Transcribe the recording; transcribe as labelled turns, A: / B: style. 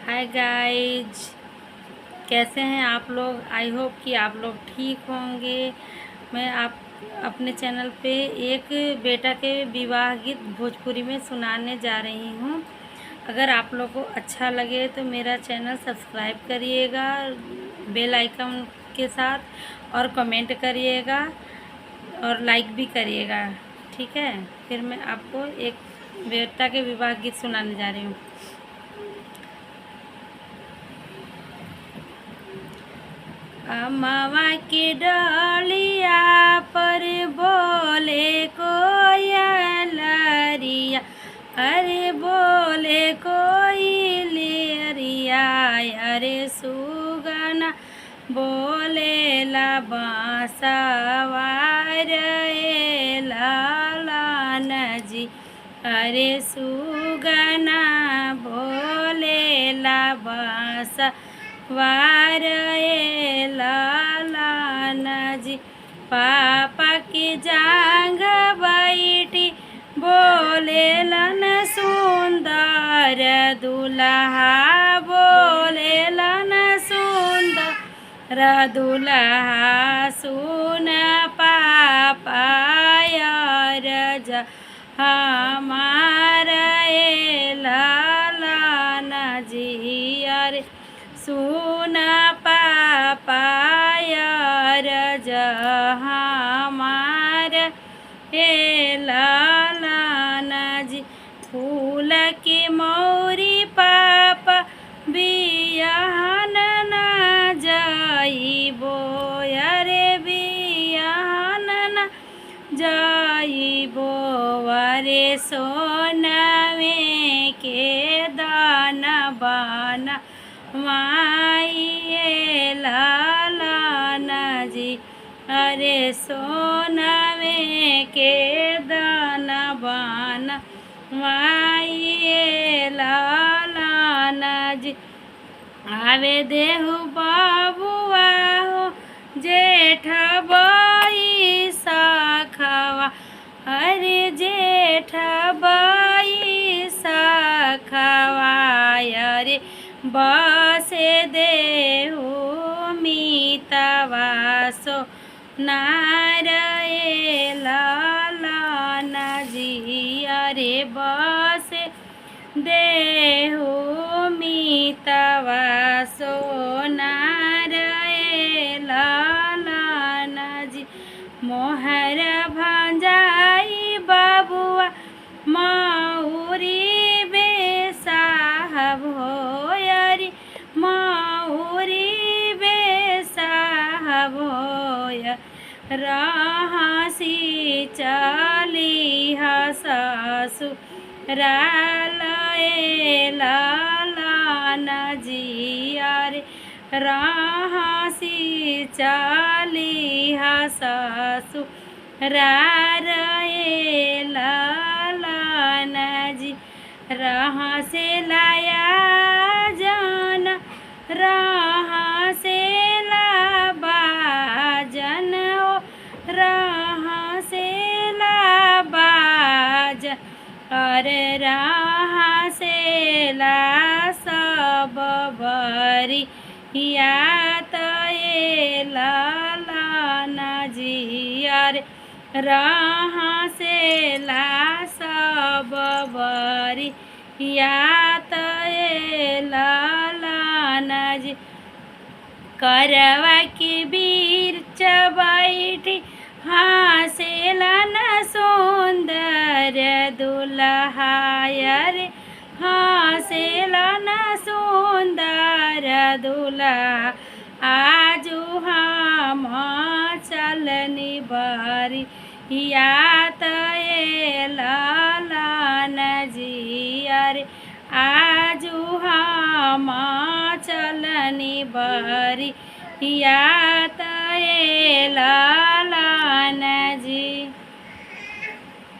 A: Hi guys, कैसे हैं आप लोग। आई होप कि आप लोग ठीक होंगे। मैं आप अपने चैनल पे एक बेटा के विवाह गीत भोजपुरी में सुनाने जा रही हूँ। अगर आप लोग को अच्छा लगे तो मेरा चैनल सब्सक्राइब करिएगा बेल आइकन के साथ, और कमेंट करिएगा और लाइक भी करिएगा। ठीक है, फिर मैं आपको एक बेटा के विवाह गीत सुनाने जा रही हूँ। अमवा की डलिया पर बोले कोयलरिया, अरे बोले कोयलरिया, अरे सुगना बोले ला बांसवा रे लालन जी, अरे सुगना बोले ला बांस वार लालन जी। पापा की जांग बैठी बोले लन सुंदर दुल्हा, बोले लन सुंदर दुल्हा, सुन पापा यार जा हमारा लालन जी, अरे सुन पापा यार हमार लालन जी। फूल की मौरी पापा बियाहन न जाइबो, अरे बियाहन न जाइबो, अरे सोनवे के दाना बाना माई लालन जी, अरे सोनवे के दाना बाना माई लालन जी। आवे देहु बाबुआ हो जेठ बाई साखवा, अरे जेठ बाई साखवा, अरे बसे देहु मीतवा सो नारे लालन जी, अरे बसे देहु मीतवा सो नारे लालन जी। मोहर भंजाई बाबुआ माउरी बेसाहब हो, अरे माउरी बेसाहब हो, रहासी चली सासु लालन जी, अरे रहासी चली सासु लालन जी। रहाँ से लाया जन, रहाँ से लाबाजन हो, रहाँ से लाबाजन, अरे रहाँ से ला सब बरी या तो लालन जी, अरे रहाँ से ला सब बरी या तो लालन जी। करवा की बीर बैठी हासेलन सुंदर दुल्हा, अरे हासेलन सुंदर दुल्हा, आजू हम चलनी बारी या तो लालन जी, अरे आजू हम चलनी बारी या तो